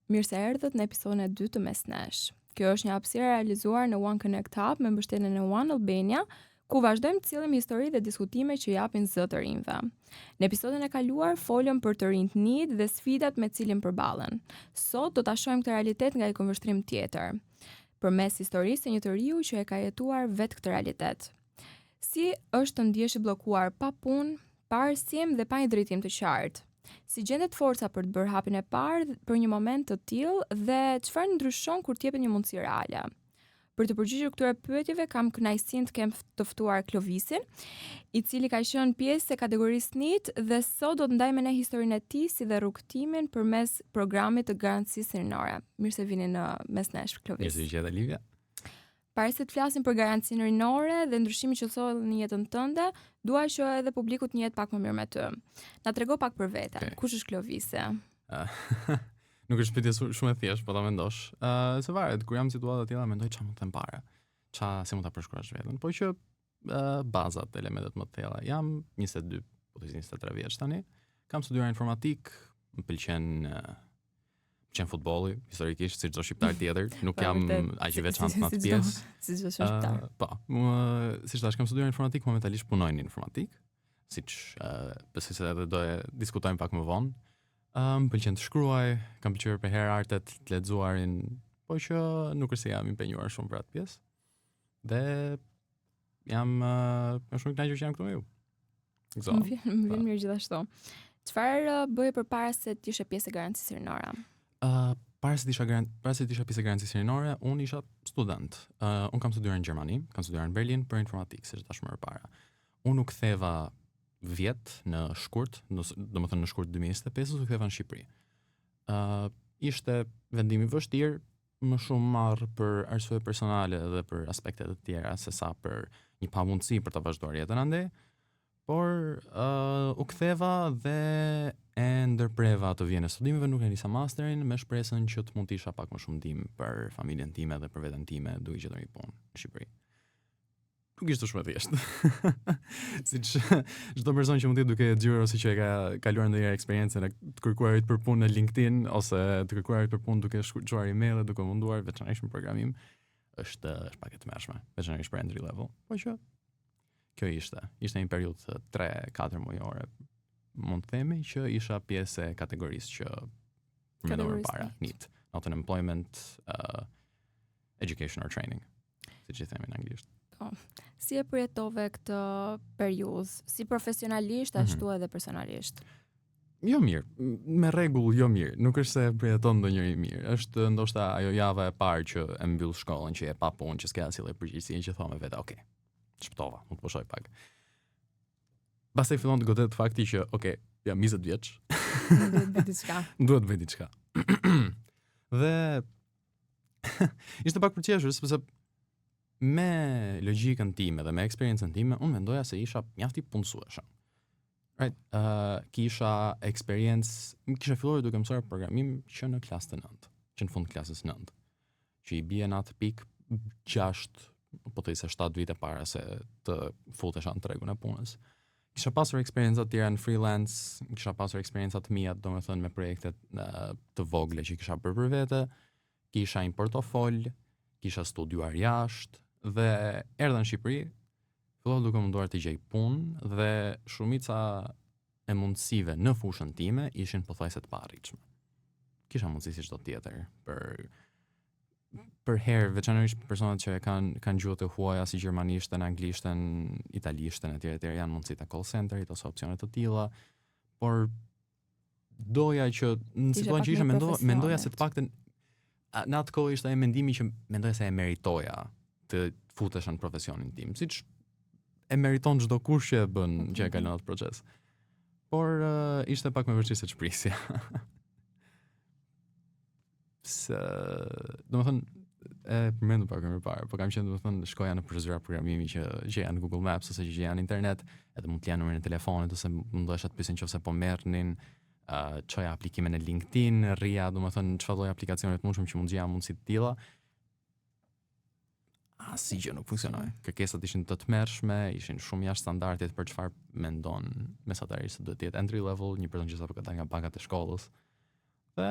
Mirë se erdhët në episodin e 2 të Mesnesh. Kjo është një hapësirë realizuar në One Connect Hub me mbështetjen e One Albania, ku vazhdojmë të sillim histori dhe diskutime që japin zë të rinjve. Në episodin e kaluar folëm për të rinjt NEET dhe sfidat me të cilin përballen. Sot do ta shohim këtë realitet nga një këmbështrim tjetër, përmes historisë së një të riu që e ka jetuar vetë këtë realitet. Si është të ndjesh i bllokuar pa punë, pa arsim dhe pa një drejtim të qartë? Si gjendet forca për të bërë hapin e parë për një moment të tillë dhe çfarë ndryshon kur t'jepet një mundësi reale? Për të përgjigjur këtyre pyetjeve kam kënaqësinë të kem të ftuar Klovisin, i cili ka qenë pjesë e kategorisë NEET dhe sot do të ndajmë me ne historinë e tij si dhe rrugtimin përmes programit të garancisë rinore. Mirë se vini në Mesnesh, Klovis. Mirë se jeta Livia. Para se të flasim për garancinë rinore dhe ndryshimin që solli në jetën tënde, dua që edhe publiku të njihet pak më mirë me ty. Na trego pak për veten. Okay. Kush është Klovisi? Nuk është pyetje shumë e thjeshtë, po ta mendosh. Se varet, kur jam në situata të tilla mendoj çfarë mund të them para. Si mund ta përshkruash veten. Po që bazat, elementet më të thella. Jam 22, po të 23 vjeç tani. Kam studiuar informatik, më pëlqen futbolli, historikisht si çdo shqiptar tjetër, nuk jam aq i veçantë në atë pjesë. Si çdo shqiptar. Po, siç thash, kam studiuar informatik, momentalisht punoj në informatik, siç besoj se edhe do e diskutojmë pak më vonë. Më pëlqen të shkruaj, kam pëlqyer për herë artet, të lexuarin, po që nuk është se jam impenjuar shumë për atë pjesë. Dhe jam shumë i kënaqur që jam këtu me ju. Më vjen mirë gjithashtu. Çfarë bëje përpara se të ishe pjesë e garancisë rinore? Para se të isha pjesë e garancisë rinore, unë isha student. Unë kam studiuar në Gjermani, kam studiuar në Berlin për informatikë, siç tash më parë. Unë u ktheva vjet në shkurt, domethënë në shkurt 2025, u ktheva në Shqipëri. Ishte vendim i vështirë, më shumë marr për arsye personale dhe për aspekte të tjera se sa për një pamundësi për të vazhduar jetën andej. Por u ktheva dhe e ndërpreva të vjen e studimeve, nuk e nisa masterin, me shpresën që të mund të isha pak më shumë ndihmë për familjen time dhe për veten time duke gjetur një punë në Shqipëri. Nuk ishte shumë e thjeshtë. Siç çdo person që mund të jetë duke xhirur ose që e ka kaluar ndonjëherë eksperiencën e të kërkuarit për punë në LinkedIn ose të kërkuarit për punë duke shkruar email dhe duke munduar veçanërisht në programim, është pak e tmerrshme, veçanërisht për entry level. Po që kjo ishte një periudhë 3-4 mujore, mund të themi, që isha pjesë e kategorisë që mendova para, NEET, Not an Employment, Education or Training, siç i themi në anglisht. Si e përjetove këtë periudhë, si profesionalisht ashtu edhe personalisht? Jo mirë, me rregull jo mirë, nuk është se përjeton ndonjëri mirë. Është ndoshta ajo java e parë që e mbyll shkollën, që je pa punë, që s'ke asnjë përgjegjësi, që thon me vetë, okay, shpëtova, mund të pushoj pak. Pastaj fillon të godet fakti që, okay, jam 20 vjeç. Duhet bëj diçka. Dhe ishte pak përqeshur, sepse me logjikën time dhe me eksperiencën time, unë mendoja se isha mjaft i punësueshëm. Right, kisha filluar duke mësuar programim që në klasë të 9, që në fund klasës 9, që i bie në atë pikë 6, po të ishe 7 vite para se të futesha në tregun e punës. Kisha pasur eksperienca të tjera në freelance, kisha pasur eksperienca të mia, domethënë me projekte të vogle që kisha bërë për vete, kisha një portofol, kisha studiuar jashtë dhe erdha në Shqipëri, fillova duke munduar të gjej punë dhe shumica e mundësive në fushën time ishin pothuajse të paarritshme. Kisha mundësi si çdo tjetër për herë, veçanërisht personat që kanë gjuhë të huaja si gjermanishten, anglishten, italishten e tjerë janë mundësi të call centerit ose opsione të tilla, por doja që në situatën që isha mendoja se të paktën në atë kohë ishte ai mendimi që mendoja se e meritoja të futesha në profesionin tim, siç e meriton çdo kush që e bën, që e kalon atë proces. Por ishte pak më vështirë se ç'prisja. Domethënë e përmendu pak më parë, po kam qenë domethënë shkoja në përzera programimi që gjeja në Google Maps ose që gjeja në internet, edhe mund të janë numrin e telefonit ose mundohesha të pyesin nëse po merrnin, çoja aplikimin në LinkedIn, rria domethënë çfarë lloj aplikacione të mundshëm që mund gjeja mundësi të tilla. Asgjë nuk funksionoi. Kërkesat ishin të tmerrshme, ishin shumë jashtë standardit për çfarë mendon mesatari se duhet të jetë entry level, një person që sapo ka dalë nga bankat e shkollës. Dhe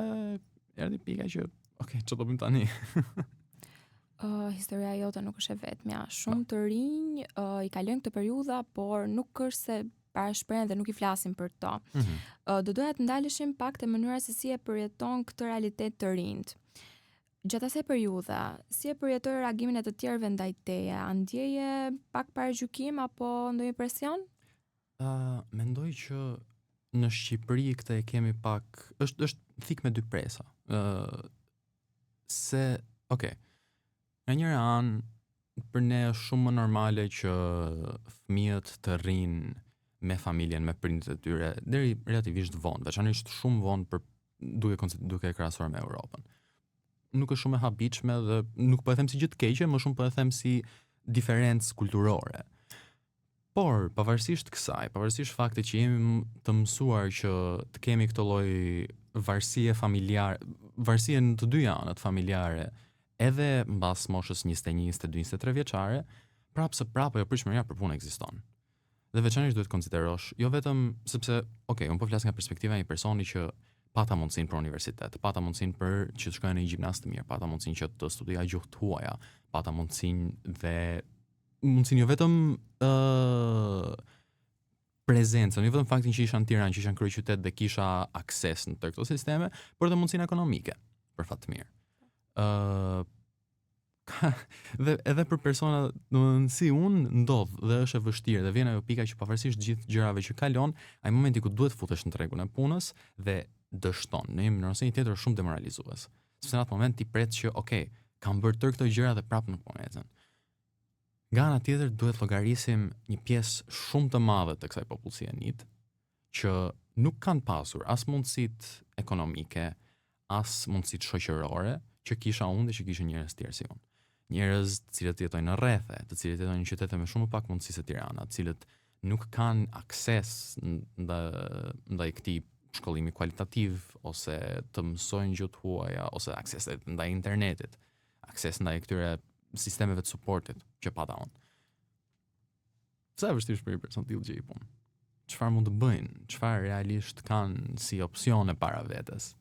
erdhi pika që ç'do bëjmë tani? Historia jote nuk është e vetmja. Shumë të rinj i kalojnë këtë periudha, por nuk është se parashprehen dhe nuk i flasin për to. Do doja të ndaleshim pak te mënyra se si e përjeton këtë realitet të rinjt. Gjatë asaj periudha, si e përjetoi reagimin e të tjerëve ndaj teje? A ndjeje pak paragjykim apo ndonjë presion? Mendoj që në Shqipëri këtë e kemi pak, është thik me dy presa. Nga njëra anë për ne është shumë më normale që fëmijët të rrinë me familjen, me prindërit e tyre deri relativisht vonë, veçanërisht shumë vonë për duke krahasuar me Europën. Nuk është shumë e habitshme dhe nuk po e them si gjë të keqe, më shumë po e them si diferencë kulturore. Por pavarësisht kësaj, pavarësisht faktit që jemi të mësuar që të kemi këtë lloj varësie familjare, varësie në të dy anët familjare, edhe mbas moshës 21, 22, 23 vjeçare, prapë ajo pritshmëria për punë ekziston. Dhe veçanërisht duhet konsiderosh, jo vetëm sepse, unë po flas nga perspektiva e një personi që pata mundësinë për universitet, pata mundësinë për që të shkojë në një gjimnaz të mirë, pata mundësinë që të studioja gjuhë të huaja, pata mundësinë jo vetëm prezencën, jo vetëm faktin që isha në Tiranë, që isha në kryeqytet dhe kisha akses në këto sisteme, por edhe mundësinë ekonomike, për fat të mirë. Dhe edhe për persona si unë ndodh dhe është e vështirë dhe vjen ajo pika që pavarësisht gjithë gjërave që kalon, ai momenti ku duhet futesh në tregun e punës dhe dështon në një mënyrë ose një tjetër shumë demoralizues. Sepse në atë moment ti pret që kam bërë tërë këto gjëra dhe prapë nuk po ecën. Nga ana tjetër duhet llogarisim një pjesë shumë të madhe të kësaj popullsie NEET që nuk kanë pasur as mundësitë ekonomike, as mundësitë shoqërore që kisha unë dhe që kishin njerëz të tjerë si unë. Njerëz të cilët jetojnë në rrethe, të cilët jetojnë në qytete me shumë më pak mundësi se Tirana, të cilët nuk kanë akses ndaj këtij shkollimi kualitativ ose të mësojnë gjuhë të huaja ose akses ndaj internetit, akses ndaj këtyre sistemeve të suportit që pata unë. Pse është vështirë për një person tillë gjë i punë? Çfarë mund të bëjnë? Çfarë realisht kanë si opsione para vetes?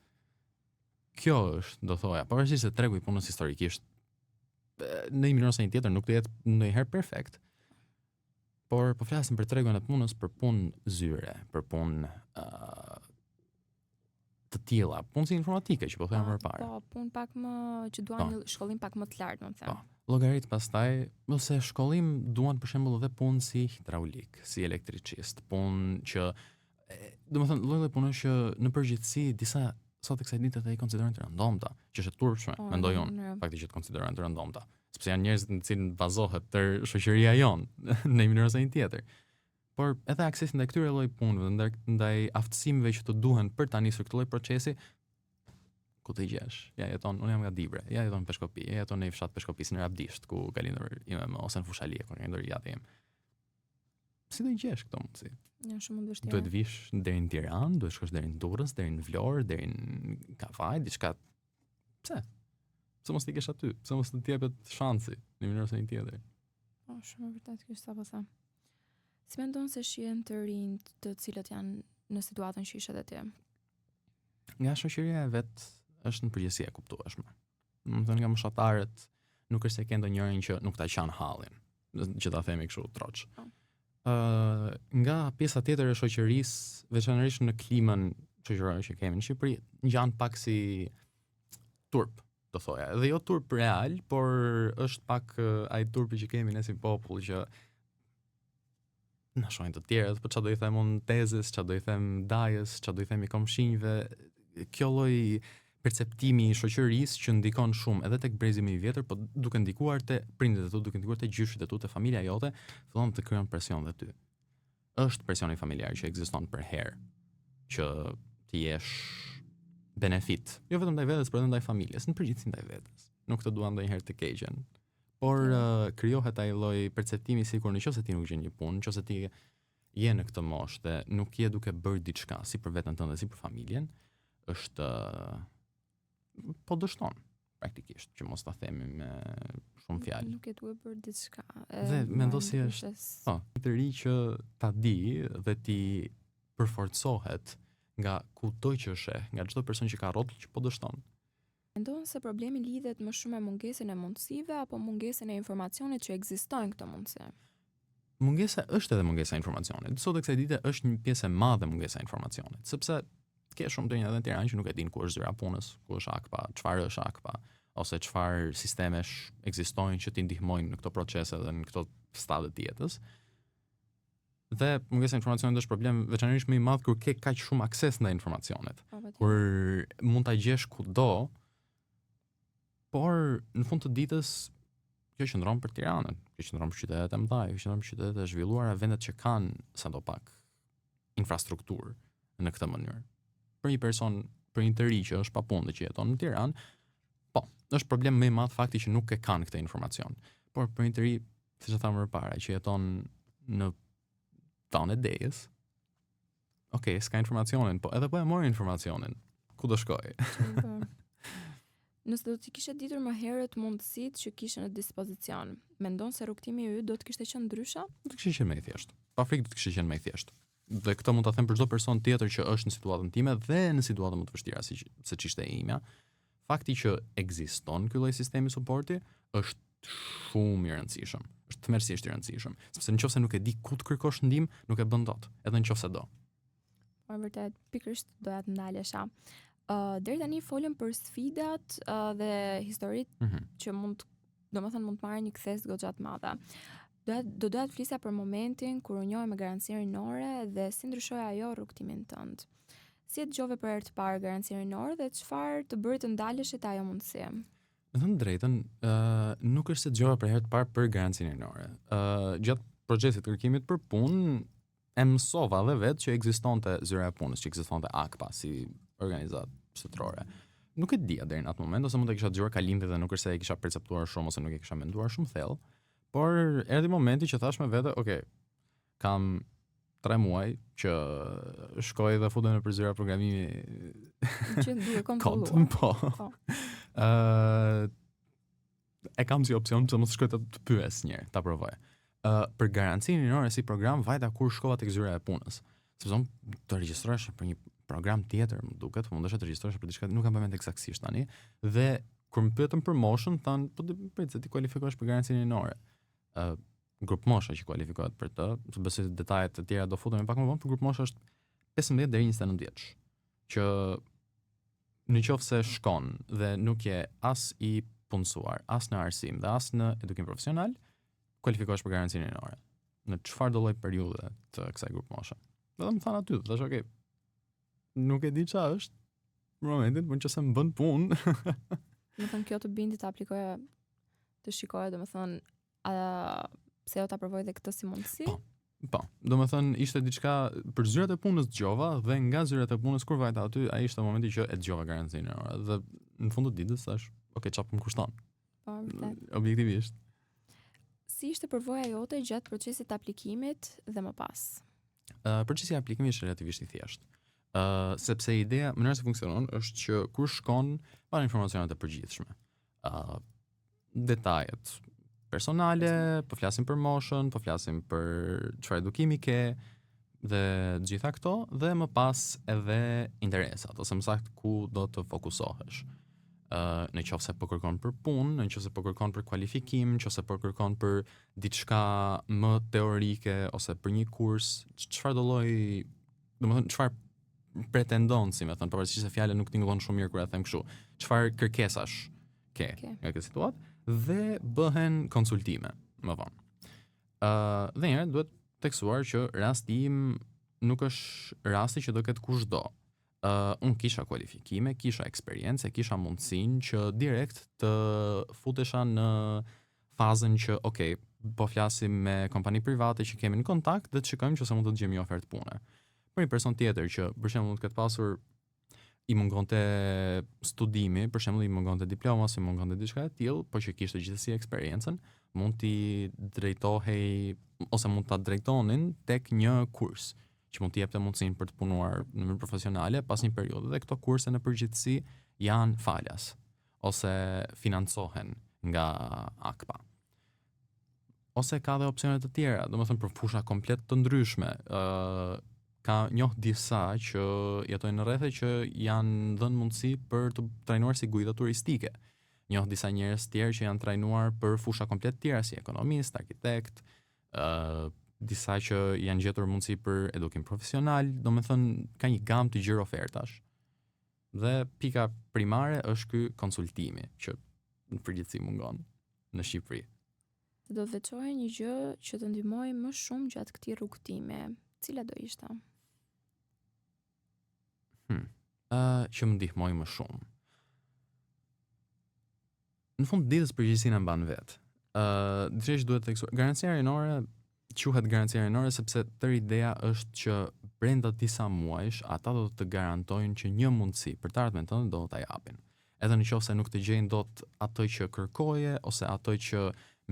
Kjo është, do thoja, pavarësisht se tregu i punës historikisht në një mënyrë ose një tjetër nuk do jetë ndonjëherë perfekt. Por po flasim për tregun e punës, për punë zyre, për punë të tilla, punë si informatike që po them më parë. Po, punë pak më që duan një shkollim pak më të lartë, më them. Llogarit pastaj, ose shkollim duan për shembull edhe punë si hidraulik, si elektricist, punë që domethënë lloj punë që në përgjithësi disa sot e kësaj dite të i konsiderojnë të rëndomta, që është e turpshme, mendoj unë, fakti që të konsiderojnë të rëndomta, sepse janë njerëz në cilin bazohet tërë shoqëria jonë në një mënyrë ose një tjetër. Por edhe aksesi ndaj këtyre lloj punëve, ndaj aftësimeve që të duhen për ta nisur këtë lloj procesi, ku të gjesh? Ja jeton, unë jam nga Dibre, ja jeton në Peshkopi, ja jeton në një fshat Peshkopisë në Rabdisht, ku ka lindur ime ose në Fushalie, ku ka lindur jati im. Si do i gjesh këto mundësi? Janë shumë të vështira. Duhet vish deri në Tiranë, duhet shkosh deri në Durrës, deri në Vlorë, deri në Kavaj, diçka. Pse? Pse mos ikesh aty? Pse mos të jepet shansi në mënyrë ose një tjetër? Shumë vërtet kjo sapo tha. Si mendon se shihen të rinjt të cilët janë në situatën që ishe ti? Nga shoqëria e vet është në përgjithësi e kuptueshme. Domethënë nga moshatarët nuk është se kanë ndonjërin që nuk ta qan hallin, që ta themi kështu troç. Nga pjesa tjetër e shoqërisë, veçanërisht në klimën shoqërore që kemi në Shqipëri, ngjan pak si turp, do thoja. Dhe jo turp real, por është pak ai turpi që kemi ne si popull që na shohin të tjerët, po çfarë do i them unë tezës, çfarë do i them dajës, çfarë do i them i komshinjve, kjo lloj perceptimi i shoqërisë që ndikon shumë edhe tek brezi më i vjetër, po duke ndikuar te prindërit e tu, duke ndikuar te gjyshit e tu, te familja jote, fillon të krijon presion dhe ty. Është presioni familjar që ekziston për herë, që ti jesh benefit, jo vetëm ndaj vetes, por edhe ndaj familjes, në përgjithësi ndaj vetes. Nuk të duan ndonjëherë të keqen. Por krijohet ai lloj perceptimi sikur nëse ti nuk gjen një punë, nëse ti je në këtë moshë dhe nuk je duke bërë diçka si për veten tënde, si për familjen, është po dështon praktikisht, që mos ta themi me shumë fjalë. Nuk e duhet bërë diçka. Dhe mendo si është, të ri që ta di dhe ti përforcohet nga kudo që sheh, nga çdo person që ka rrotull që po dështon. Mendon se problemi lidhet më shumë me mungesën e mundësive apo mungesën e informacionit që ekzistojnë këto mundësi? Mungesa është edhe mungesa e informacionit. Sot e kësaj dite është një pjesë e madhe mungesa e informacionit, sepse ke shumë të njerëz në Tiranë që nuk e dinë ku është zyra e punës, ku është AKPA, çfarë është AKPA, ose çfarë sistemesh ekzistojnë që t'i ndihmojnë në këto procese dhe në këto stade të jetës. Dhe mungesa e informacionit është problem veçanërisht më i madh kur ke kaq shumë akses ndaj informacionit. Kur mund ta gjesh kudo, por në fund të ditës kjo qëndron për Tiranën, kjo qëndron për qytetet e mëdha, kjo qëndron për qytetet e zhvilluara, vendet që kanë sadopak infrastrukturë në këtë mënyrë. Për një person, për një të ri që është pa punë që jeton në Tiranë, po, është problem më i madh fakti që nuk e kanë këtë informacion. Por për një të ri, siç e thamë më parë, që jeton në tonë e Dejës, okay, s'ka informacionin, po edhe po e mori informacionin, ku do shkoj? Nëse do t'i kishe ditur më herët mundësitë që kishe në dispozicion, mendon se rrugtimi i yt do të kishte qenë ndryshe? Do të kishte qenë më i thjeshtë. Pa frikë do të kishte qenë më i thjeshtë. Dhe këtë mund ta them për çdo person tjetër që është në situatën time dhe në situata më të vështira se ç'ishte e imja. Fakti që ekziston ky lloj sistemi suporti është shumë i rëndësishëm. Është tmerrsisht i rëndësishëm, sepse nëse nuk e di ku të kërkosh ndihmë, nuk e bën dot, edhe nëse do. Po vërtet, pikërisht doja të ndalesha. Deri tani folëm për sfidat dhe historitë që mund të marrin një kthes goxha të madhe. Doja të flisja për momentin kur u njohë me garancinë rinore dhe si ndryshoi ajo rrugtimin tënd. Si e dëgjove për herë të parë garancinë rinore dhe çfarë të bëri të ndalesh te ajo mundësi? Me thënë drejtën, nuk është se dëgjova për herë të parë për garancinë rinore. Gjatë procesit të kërkimit për punë e mësova dhe vetë që ekzistonte zyra e punës, që ekzistonte AKPA si organizatë shtetërore. Nuk e dija deri në atë moment, ose mund të kisha dëgjuar kalinde dhe nuk është se e kisha perceptuar shumë ose nuk e kisha menduar shumë thellë, por erdhi momenti që thash me vete, okay, kam 3 muaj që shkoj dhe futem në zyra programimi që duhet kontrolluar. Po. E kam si opsion që mos shkoj të pyes njëherë, ta provoj. Për garancinë rinore si program vajta kur shkova tek zyra e punës. Sepse unë të regjistrohesh për një program tjetër, më duket, mundesha të regjistrohesh për diçka, nuk kam përmend eksaktësisht tani, dhe kur më pyetën për moshën, thanë, po prit se ti kualifikohesh për garancinë rinore. Grup mosha që kualifikohet për të, besoj detajet e tjera do futemi pak më vonë, për grup mosha është 15 deri 29 vjeç, që në qoftë se shkon dhe nuk je as i punësuar, as në arsim dhe as në edukim profesional, kualifikohesh për garancinë rinore. Në çfarë do lloj periudhe të kësaj grup moshe. Dhe më thanë aty, thash, okay, nuk e di çfarë është në momentin, por nëse më bën punë. Do të thënë kjo të bindi të aplikoja, të shikoja, do të thënë pse do ta provoj dhe këtë si mundësi? Po. Do të thënë ishte diçka për zyrat e punës dëgjova dhe nga zyrat e punës kur vajta aty, ai ishte momenti që e dëgjova garancinë rinore dhe në fund të ditës thash, okay, çfarë më kushton? Po, vërtet. Objektivisht. Si ishte përvoja jote gjatë procesit të aplikimit dhe më pas? Procesi i aplikimit është relativisht i thjeshtë. Sepse ideja, mënyra se funksionon është që kur shkon pa informacionet e përgjithshme. Detajet personale, po flasim për moshën, po flasim për çfarë edukimi ke dhe gjitha këto, dhe më pas edhe interesat, ose më saktë ku do të fokusohesh. Në qoftë se po kërkon për punë, në qoftë se po kërkon për kualifikim, në qoftë se po kërkon për diçka më teorike ose për një kurs, çfarë do lloj, domethënë çfarë pretendon, si më thon, pavarësisht se fjala nuk tingëllon shumë mirë kur e them kështu. Çfarë kërkesash ke nga kjo situatë dhe bëhen konsultime më vonë. Dhe njëherë duhet tekstuar që rasti im nuk është rasti që do ketë kushdo. Unë kisha kualifikime, kisha eksperiencë, kisha mundësinë që direkt të futesha në fazën që, okay, po flasim me kompani private që kemi në kontakt dhe të shikojmë që se mund të gjejmë një ofertë pune. Për një person tjetër që për shembull mund të ketë pasur i mungonte studimi, për shembull i mungonte diploma, ose i mungonte diçka e tillë, por që kishte gjithsesi eksperiencën, mund t'i drejtohej ose mund ta drejtonin tek një kurs që mund t'i jepte mundësinë për të punuar në mënyrë profesionale pas një periudhe, dhe këto kurse në përgjithësi janë falas ose financohen nga AKPA. Ose ka dhe opsione të tjera, domethënë për fusha komplet të ndryshme. njoh disa që jetojnë në rrethe që janë dhënë mundësi për të trajnuar si guida turistike. Njoh disa njerëz tjerë që janë trajnuar për fusha komplet tjera si ekonomist, arkitekt, disa që janë gjetur mundësi për edukim profesional, domethënë ka një gamë të gjerë ofertash. Dhe pika primare është ky konsultimi që në përgjithësi mungon në Shqipëri. Do të veçoje një gjë që të ndihmoj më shumë gjatë këtij rrugtimi. Cila do ishte? Që më ndihmoj më shumë. Në fund ditës përgjegjësinë e mban vetë. Diçka duhet të theksuar. Garancia rinore quhet garancia rinore sepse tërë ideja është që brenda disa muajsh ata do të garantojnë që një mundësi për të ardhmen tënde do ta japin. Edhe nëse nuk të gjejnë dot atë që kërkoje ose atë që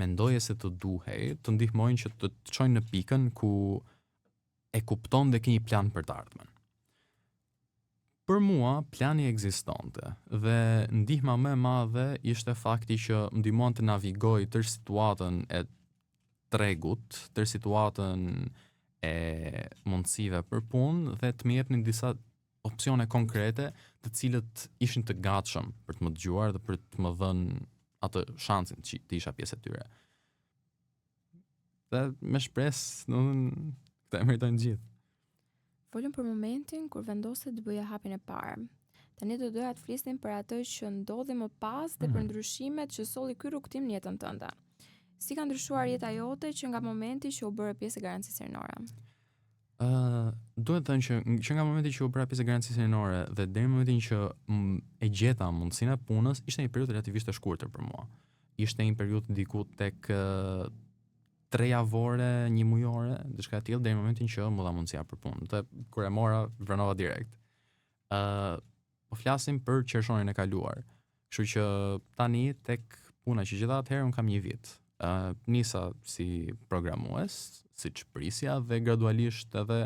mendoje se të duhej, të ndihmojnë që të çojnë në pikën ku e kupton dhe ke një plan për të ardhmen. Për mua, plani ekzistonte dhe ndihma më e madhe ishte fakti që më ndihmon të navigoj tërë situatën e tregut, tërë situatën e mundësive për punë dhe të më jepnin disa opsione konkrete të cilët ishin të gatshëm për të më dëgjuar dhe për të më dhënë atë shansin që të isha pjesë e tyre. Dhe me shpresë, domethënë, këta e meritojnë gjithë. Folëm për momentin kur vendose të bëja hapin e parë. Tani do doja të flisnim për atë që ndodhi më pas dhe për ndryshimet që solli ky rrugtim në jetën tënde. Si ka ndryshuar jeta jote që nga momenti që u bëre pjesë e garancisë rinore? Duhet të thënë që nga momenti që u bëra pjesë e garancisë rinore dhe deri në momentin që e gjeta mundësinë e punës, ishte një periudhë relativisht e shkurtër për mua. Ishte një periudhë diku tek 3 javore, 1 mujore, diçka e tillë deri në momentin që më dha mundësia për punë. Dhe kur e mora, vranova direkt. Po flasim për qershorin e kaluar. Kështu që tani tek puna që gjitha atëherë un kam 1 vit. Nisa si programues, siç prisja dhe gradualisht edhe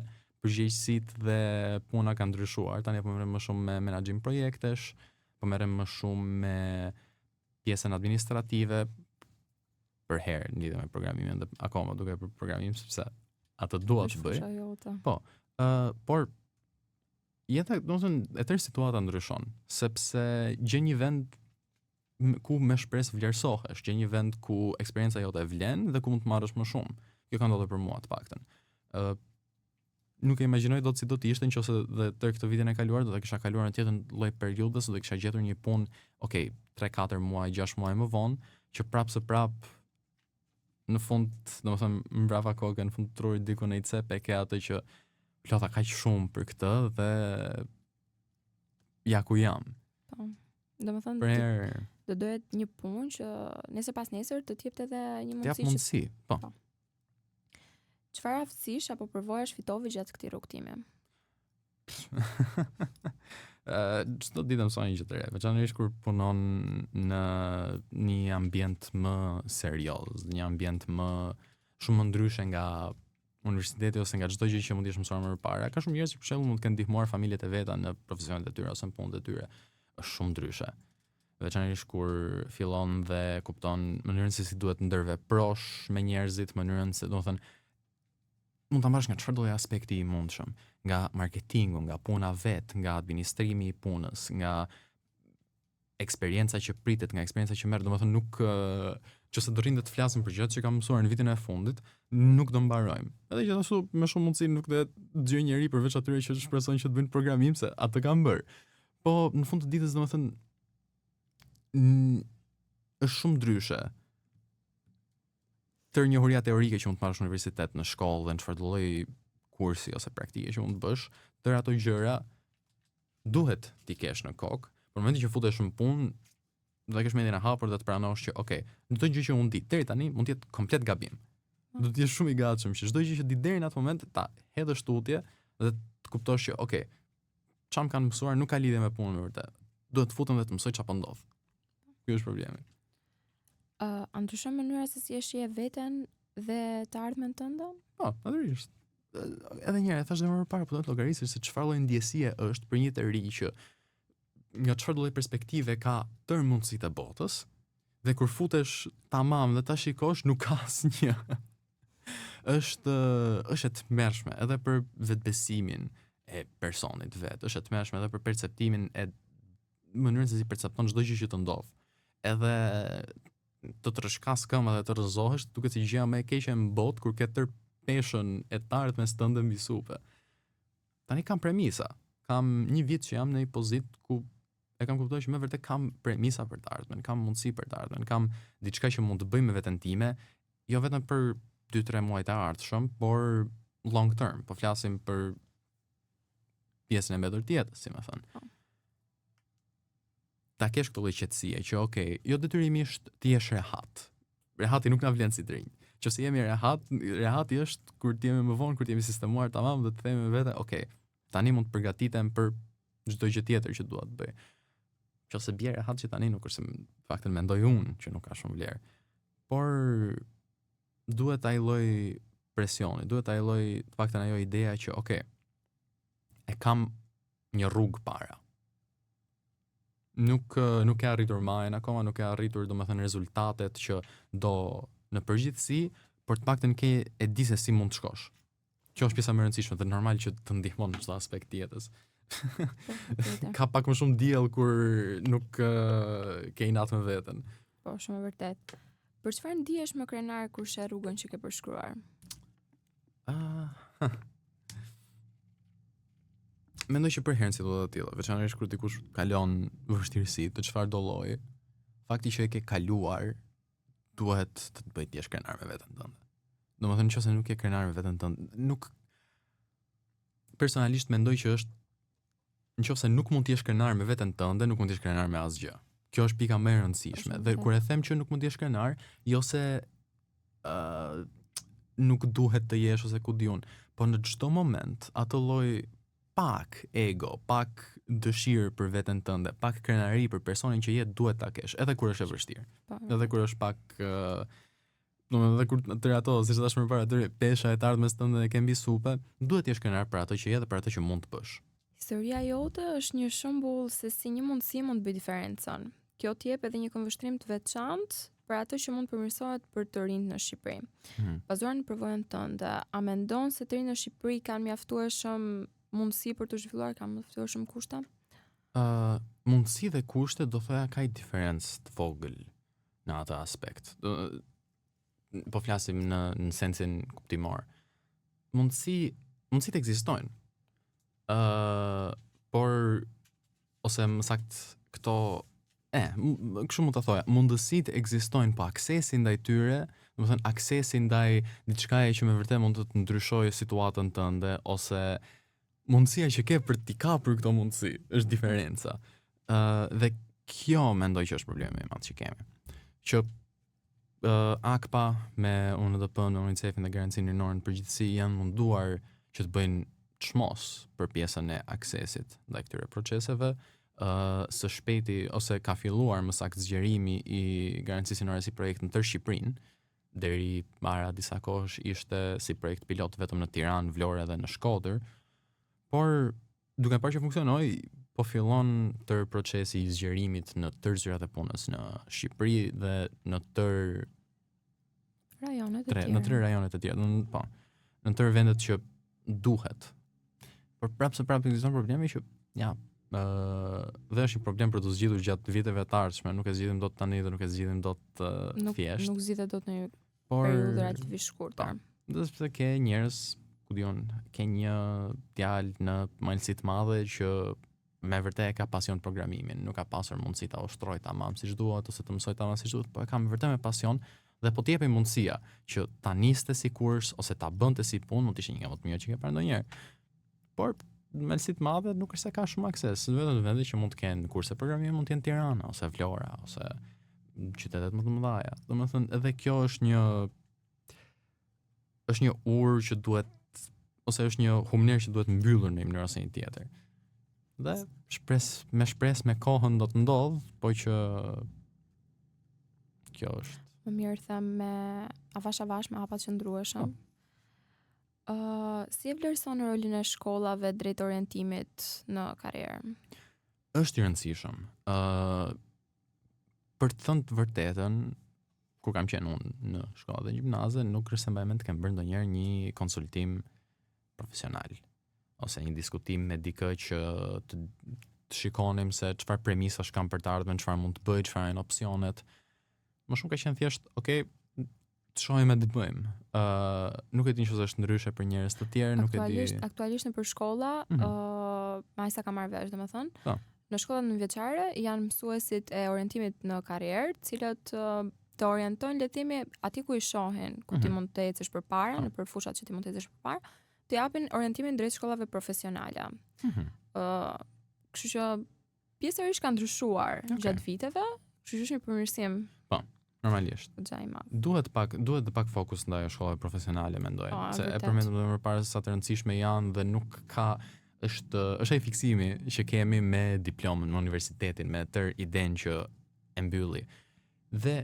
përgjegjësitë dhe puna ka ndryshuar. Tani po merrem më shumë me menaxhim projektesh, po merrem më shumë me pjesën administrative për herë në lidhje me programimin dhe akoma duke për programim sepse atë dua të bëj. Po, por jeta, domethënë, e tërë situata ndryshon, sepse gjen një vend ku me shpresë vlerësohesh, gjen një vend ku eksperienca jote vlen dhe ku mund të marrësh më shumë. Kjo ka ndodhur për mua të paktën. Nuk e imagjinoj dot si do të ishte nëse dhe tërë këtë vitin e kaluar do të kisha kaluar në tjetër lloj periudhës, do të kisha gjetur një punë, 3-4 muaj, 6 muaj më vonë, që prap në fund, domethënë mbrapa kokën, në fund të trurit diku në cep e ke atë që plota kaq shumë për këtë dhe ja ku jam. Po. Domethënë do dohet një punë që nesër pas nesër të të jepte edhe një mundësi. Jap mundësi, po. Çfarë aftësish apo përvojash fitove gjatë këtij rrugtimi? Çdo ditë mësoj një gjë të re, veçanërisht kur punon në një ambient më serioz, një ambient më shumë më ndryshe nga universiteti ose nga çdo gjë që mund të jesh mësuar më parë. Ka shumë njerëz që për shembull mund të kenë ndihmuar familjet e veta në profesionet e tyre ose në punët e tyre. Është shumë ndryshe. Veçanërisht kur fillon dhe kupton mënyrën se si duhet ndërveprosh me njerëzit, mënyrën se, domethënë, mund ta marrësh nga çfarëdo aspekti i mundshëm, nga marketingu, nga puna vet, nga administrimi i punës, nga eksperienca që pritet, nga eksperienca që merr, domethënë nuk nëse do rrinë të flasim për gjërat që kam mësuar në vitin e fundit, nuk do mbarojmë. Edhe gjithashtu me shumë mundësi nuk do të dëgjoj njerëj përveç atyre që shpresojnë që të bëjnë programim se atë kanë bërë. Po në fund të ditës domethënë është shumë ndryshe. Tërë njohuria teorike që mund të marrësh në universitet, në shkollë dhe në çfarëdo lloj kursi ose praktike që mund të bësh, tërë ato gjëra duhet t'i kesh në kokë. Por në momentin që futesh në punë, do të kesh mendjen e hapur dhe të pranosh që në çdo gjë që unë di deri tani mund të jetë komplet gabim. Do të jesh shumë i gatshëm që çdo gjë që di deri në atë moment ta hedhësh tutje dhe të kuptosh që çam kanë mësuar nuk ka lidhje me punën e vërtetë. Duhet të futem dhe të mësoj çfarë ndodh. Ky është problemi. A ndryshon mënyra se si e shih veten dhe të ardhmen tënde? Po, natyrisht. Edhe një herë thash edhe më parë, po do të llogarisësh se çfarë lloj ndjesie është për një të ri që nga çfarë lloj perspektive ka tërë mundësitë e botës dhe kur futesh tamam dhe ta shikosh nuk ka asnjë. është e tmerrshme edhe për vetbesimin e personit vet, është e tmerrshme edhe për perceptimin e mënyrën se si percepton çdo gjë që të ndodh. Edhe të rrshkas këmbë dhe të rrëzohesh, duket si gjëja më e keqe në botë kur ke tër peshën e tartë me stëndë mbi supe. Tani kam premisa. Kam një vit që jam në një pozitë ku e kam kuptuar që më vërtet kam premisa për të ardhmen, kam mundësi për të ardhmen, kam diçka që mund të bëj me veten time, jo vetëm për 2-3 muaj të ardhshëm, por long term, po flasim për pjesën e mbetur të jetës, si më thënë. Ta kesh këtë lloj qetësie që okay, jo detyrimisht të jesh rehat. Rehati nuk na vlen si të rinj. Nëse jemi rehati është kur të jemi më vonë, kur të jemi sistemuar tamam dhe të themi vetë, okay, tani mund të përgatitem për çdo gjë tjetër që dua të bëj. Nëse bie rehat që tani nuk është se faktën mendoj unë që nuk ka shumë vlerë. Por duhet ai lloj presioni, duhet ai lloj të paktën ajo ideja që okay, e kam një rrugë para. Nuk e arritur majën akoma, nuk e arritur domethënë rezultatet që do në përgjithësi, por të paktën ke e di se si mund të shkosh. Kjo është pjesa më e rëndësishme dhe normal që të ndihmon në çdo aspekt të jetës. Ka pak më shumë diell kur nuk ke inat me veten. Po, shumë e vërtet. Për çfarë ndihesh më krenar kur sheh rrugën që ke përshkruar? Mendoj që për herën si do të tilla, veçanërisht kur dikush kalon vështirësi të çfarë do lloji, fakti që e ke kaluar duhet të të bëjë të jesh krenar me veten tënde. Domethënë nëse nuk je krenar me veten tënde, nuk personalisht mendoj që është nëse nuk mund të jesh krenar me veten tënde, nuk mund të jesh krenar me asgjë. Kjo është pika më e rëndësishme. Dhe kur e them që nuk mund të jesh krenar, jo se nuk duhet të jesh ose ku diun, po në çdo moment atë lloj pak ego, pak dëshirë për veten tënde, pak krenari për personin që je duhet ta kesh, edhe kur është e vështirë. Edhe kur është pak domethënë edhe kur të ato, siç thash më parë, atë pesha e ardhmës tënde e ke mbi supe, duhet të jesh krenar për atë që je dhe për atë që mund të bësh. Historia jote është një shembull se si një mundësi mund të bëjë diferencën. Kjo t'jep edhe një këmbvështrim të veçantë për atë që mund të përmirësohet për të rinjt në Shqipëri. Bazuar në përvojën tënde, a mendon se të rinjt në Shqipëri kanë mjaftueshëm mundësi për të zhvilluar, kanë mjaftueshëm kushte? Mundësi dhe kushte do thoya ka një diferencë të vogël në atë aspekt. Po flasim në sensin kuptimor. Mundësitë ekzistojnë. Por ose më saktë këto kështu mund ta thoja, mundësitë ekzistojnë, po aksesi ndaj tyre, domethënë aksesi ndaj diçkaje që me vërtet mund të të ndryshojë situatën tënde ose mundësia që ke për t'i kapur këto mundësi është diferenca. Dhe kjo mendoj që është problemi më i madh që kemi. Që AKPA me UNDP-n, UNICEF-in dhe Garancinë Rinore në përgjithësi janë munduar që të bëjnë çmos për pjesën e aksesit ndaj këtyre proceseve. Së shpejti ose ka filluar më saktë zgjerimi i Garancisë Rinore si projekt në tërë Shqipërinë. Deri para disa kohësh ishte si projekt pilot vetëm në Tiranë, Vlorë dhe në Shkodër. Por duke parë që funksionoi, po fillon tërë procesi i zgjerimit në tërë zyrat e punës në Shqipëri dhe në tërë rajonet e tjera. Në tërë rajonet e tjera, po. Në tërë vendet që duhet. Por prapë ekziston problemi që dhe është një problem për të zgjidhur gjatë viteve të ardhshme, nuk e zgjidhim dot tani dhe nuk e zgjidhim dot thjesht. Nuk zgjidhet dot në një periudhë relativisht shkurtër. Dhe sepse ke njerëz, ku diun, ke një djalë në malësi të madhe që me vërtet e ka pasion programimin, nuk ka pasur mundësi ta ushtrojë tamam siç duhet ose të mësoj tamam siç duhet, po e ka me vërtet me pasion dhe po t'jepej mundësia që ta niste si kurs ose ta bënte si punë, mund të ishte një më të mirë që ke parë ndonjëherë. Por malësi të madhe nuk është se ka shumë akses, vetëm në vende që mund të kenë kurse programimi mund të jenë Tirana ose Vlora ose qytetet më të mëdha. Domethënë edhe kjo është një urë që duhet ose është një humner që duhet mbyllur në një mënyrë ose një tjetër. Dhe shpresë me kohën do të ndodh, po që kjo është. Më mirë them me avash me hapa të qëndrueshëm. Si e vlerëson rolin e shkollave drejt orientimit në karrierë? Është i rëndësishëm. Për të thënë të vërtetën, kur kam qenë unë në shkollë dhe gjimnaze, nuk është se mbaj mend të kem bërë ndonjëherë një konsultim profesional ose një diskutim me dikë që të shikonim se çfarë premisash kam për të ardhmen, çfarë mund të bëj, çfarë janë opsionet. Më shumë ka qenë thjesht, okay, të shohim e të bëjmë. Nuk e di nëse është ndryshe për njerëz të tjerë, nuk e di. Aktualisht nëpër shkolla, Majsa ka marrë vesh, domethënë. Po. Në shkollat nënvjeçare janë mësuesit e orientimit në karrierë, të cilët të orientojnë le të themi aty ku i shohin, ku ti mund të ecësh përpara, nëpër fushat që ti mund të ecësh përpara, të japin orientimin drejt shkollave profesionale. Kështu që pjesërisht ka ndryshuar gjatë viteve, kështu që është një përmirësim. Po, normalisht. Duhet pak fokus ndaj shkollave profesionale, mendoj. Se e përmendëm më parë sa të rëndësishme janë dhe nuk ka është ai fiksimi që kemi me diplomën në universitetin, me tërë idenë që e mbylli. Dhe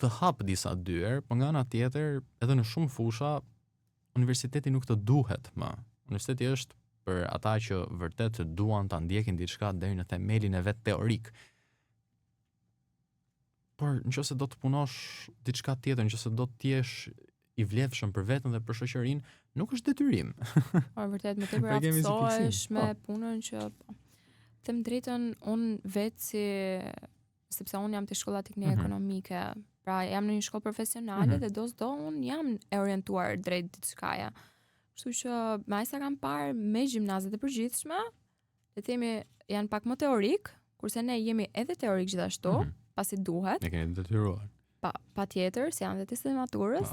të hap disa dyer, por nga ana tjetër, edhe në shumë fusha universiteti nuk të duhet më. Universiteti është për ata që vërtet duan ta ndjekin diçka deri në themelin e vet teorik. Por nëse do të punosh diçka tjetër, nëse do të jesh i vlefshëm për veten dhe për shoqërinë, nuk është detyrim. Po vërtet më tepër aftësohesh me punën që them drejtën unë vetë sepse unë jam te shkolla teknike ekonomike, pra jam në një shkollë profesionale dhe do unë jam e orientuar drejt diçkaja. Kështu që majsa kam parë me gjimnazet e përgjithshme, le të themi janë pak më teorik, kurse ne jemi edhe teorik gjithashtu, pasi duhet. Ne kemi detyruar. Pa tjetër, si janë dhe testet e maturës,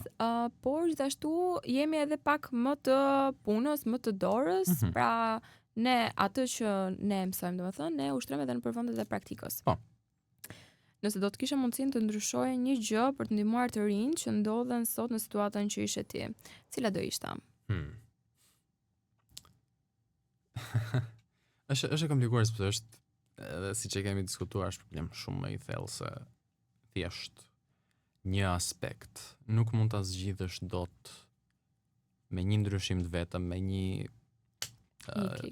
por gjithashtu jemi edhe pak më të punës, më të dorës, pra ne atë që ne mësojmë, domethënë, ne ushtrojmë edhe në përfundet e praktikës. Po. Nëse do të kishe mundësinë të ndryshoje një gjë për të ndihmuar të rinj që ndodhen sot në situatën që ishe ti, cila do ishte? Është komplikuar sepse është edhe siç e kemi diskutuar, është problem shumë më i thellë se thjesht një aspekt. Nuk mund ta zgjidhësh dot me një ndryshim të vetëm, me një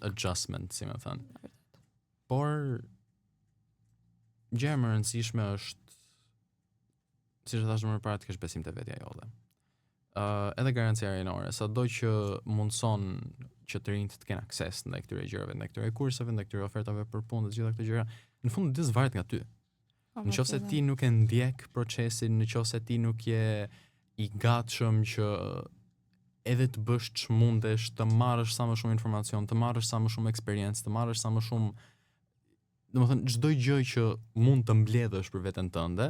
adjustment, si më thënë. Por gjë më e rëndësishme është, siç e thash më parë, të kesh besim te vetja jote. Edhe garancia rinore, sado që mundson që të rinjt të kenë akses ndaj këtyre gjërave, ndaj këtyre kurseve, ndaj këtyre ofertave për punë, të gjitha këto gjëra, në fund ditës varet nga ty. Nëse ti nuk e ndjek procesin, nëse ti nuk je i gatshëm që edhe të bësh ç'mundesh, të marrësh sa më shumë informacion, të marrësh sa më shumë eksperiencë, të marrësh sa më shumë, domethënë çdo gjë që mund të mbledhësh për veten tënde,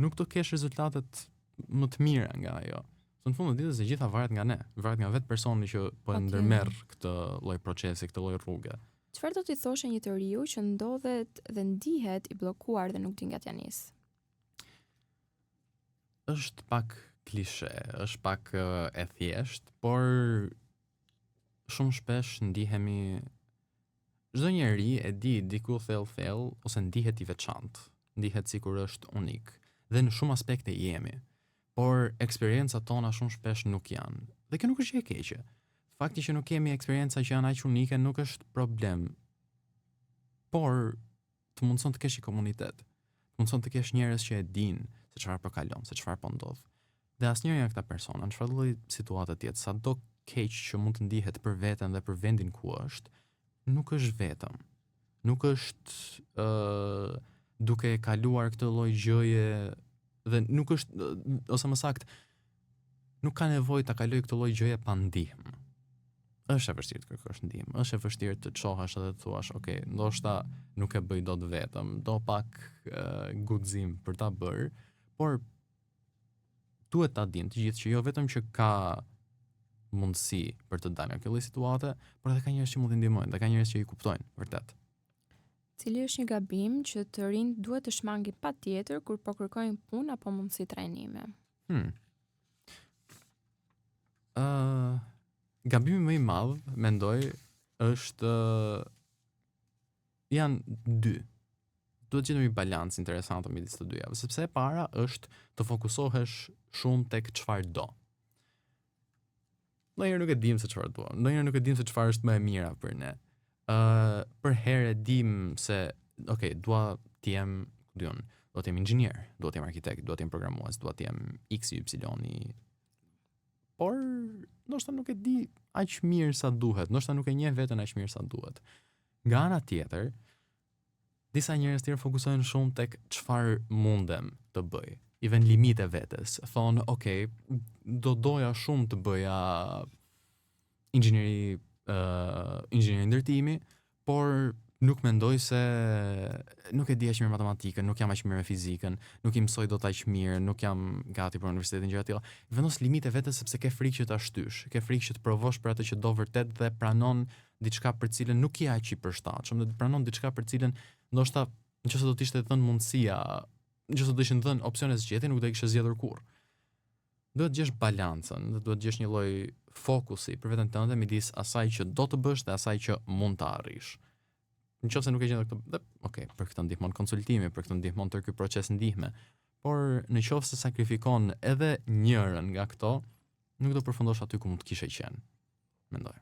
nuk do kesh rezultatet më të mira nga ajo. Në fund të ditës e gjitha varet nga ne, varet nga vetë personi që po e ndërmerr këtë lloj procesi, këtë lloj rruge. Çfarë do t'i thoshe një të riu që ndodhet dhe ndihet i bllokuar dhe nuk di nga t'ja nis? Është pak klishe, është pak e thjesht, por shumë shpesh ndihemi, çdo njeri e di diku thell ose ndihet i veçantë, ndihet sikur është unik, dhe në shumë aspekte jemi. Por eksperiencat tona shumë shpesh nuk janë. Dhe kjo nuk është gjë e keqe. Fakti që nuk kemi eksperienca që janë aq unike nuk është problem. Por të mundson të kesh një komunitet. Të mundson të kesh njerëz që e dinë se çfarë po kalon, se çfarë po ndodh. Dhe asnjëri nga këta persona, në çfarë lloj situate të jetë, sado keq që mund të ndihet për veten dhe për vendin ku është, nuk është vetëm. Nuk është duke kaluar këtë lloj gjëje dhe nuk është, ose më sakt, nuk ka nevojë ta kaloj këtë lloj gjëje pa ndihmë. Është e vështirë të kërkosh ndihmë, është e vështirë të çohesh edhe të thuash, okay, ndoshta nuk e bëj dot vetëm, do pak guxim për ta bërë, por duhet ta dinë të gjithë që jo vetëm që ka mundësi për të dalë nga kjo lloj situate, por edhe ka njerëz që mund të ndihmojnë, dhe ka njerëz që i kuptojnë, vërtet. Cili është një gabim që të rinjt duhet të shmangin patjetër kur po kërkojnë punë apo mundësi trajnime? Gabimi më i madh, mendoj, është janë dy. Duhet gjetur një balancë interesante midis të dyjave, sepse e para është të fokusohesh shumë tek çfarë do. Ndonjëherë nuk e dim se çfarë do. Ndonjëherë nuk e dim se çfarë është më e mira për ne. Për herë dim se, okay, dua të jem, do të jem inxhinier, do të jem arkitekt, do të jem programues, do të jem X, Y, por ndoshta nuk e di aq mirë sa duhet, ndoshta nuk e njeh veten aq mirë sa duhet. Nga ana tjetër, disa njerëz tjerë fokusohen shumë tek çfarë mundem të bëj. I vën limite vetes. Thonë, okay, doja shumë të bëja inxhinieri ndërtimi, por nuk mendoj se nuk e di aq mirë matematikën, nuk jam aq mirë me fizikën, nuk i mësoj dot aq mirë, nuk jam gati për universitetin gjëra të tilla. Vendos limite vetes sepse ke frikë që ta shtysh, ke frikë që të provosh për atë që do vërtet dhe pranon diçka për cilën nuk je aq i përshtatshëm, dhe pranon diçka për cilën ndoshta nëse do të ishte dhënë mundësia, nëse do të ishin dhënë opsione zgjedhje, nuk do e kishe zgjedhur kurrë. Duhet të gjesh balancën, duhet të gjesh një lloj fokusi për veten tënde midis asaj që do të bësh dhe asaj që mund ta arrish. Nëse nuk e gjen këtë, okay, për këtë ndihmon konsultimi, për këtë ndihmon tërë ky proces ndihme. Por në qoftë se sakrifikon edhe njërin nga këto, nuk do përfundosh aty ku mund të kishe qenë. Mendoj.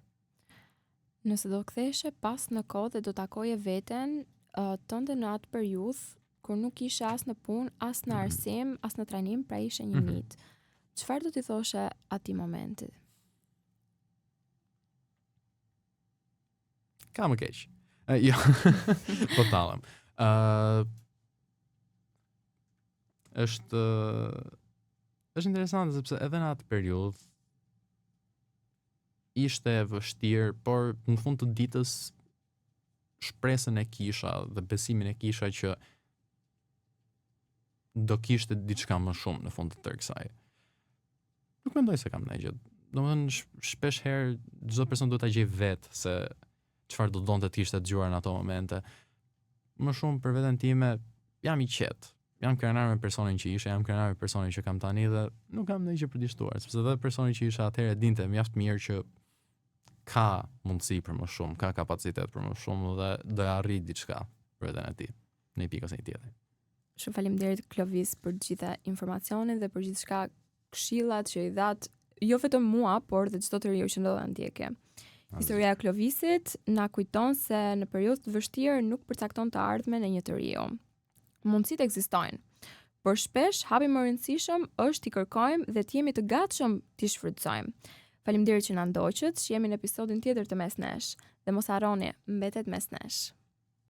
Nëse do ktheheshe pas në kohë dhe do takoje veten tënde në atë periudhë kur nuk ishe as në punë, as në arsim, as në trajnim, pra ishe një nit. Çfarë do t'i thoshe atij momenti? Ka më keq. Jo, po talëm. Është interesante sepse edhe në atë periudhë ishte vështirë, por në fund të ditës shpresën e kisha dhe besimin e kisha që do kishte diçka më shumë në fund të tërë kësaj. Nuk mendoj se kam ndonjë gjë. Domethënë shpesh herë çdo person duhet ta gjej vetë se çfarë do donte të kishte dëgjuar në ato momente. Më shumë për veten time jam i qetë. Jam krenar me personin që isha, jam krenar me personin që kam tani dhe nuk kam ndonjë gjë për të shtuar, sepse edhe personi që isha atëherë dinte mjaft mirë që ka mundësi për më shumë, ka kapacitet për më shumë dhe do të arrijë diçka për veten e tij, në një pikë ose një tjetër. Shumë faleminderit Klovis për të gjitha informacionet dhe për gjithçka këshillat që i dhat jo vetëm mua, por dhe çdo të riu që ndodhen ndjekje. Historia e Klovisit na kujton se në periudhë të vështirë nuk përcakton të ardhmen e një të riu. Mundësitë ekzistojnë, por shpesh hapi më rëndësishëm është t'i kërkojmë dhe të jemi të gatshëm t'i shfrytëzojmë. Faleminderit që na ndoqët, që jemi në episodin tjetër të Mes Nesh, dhe mos harroni, mbetet Mes Nesh.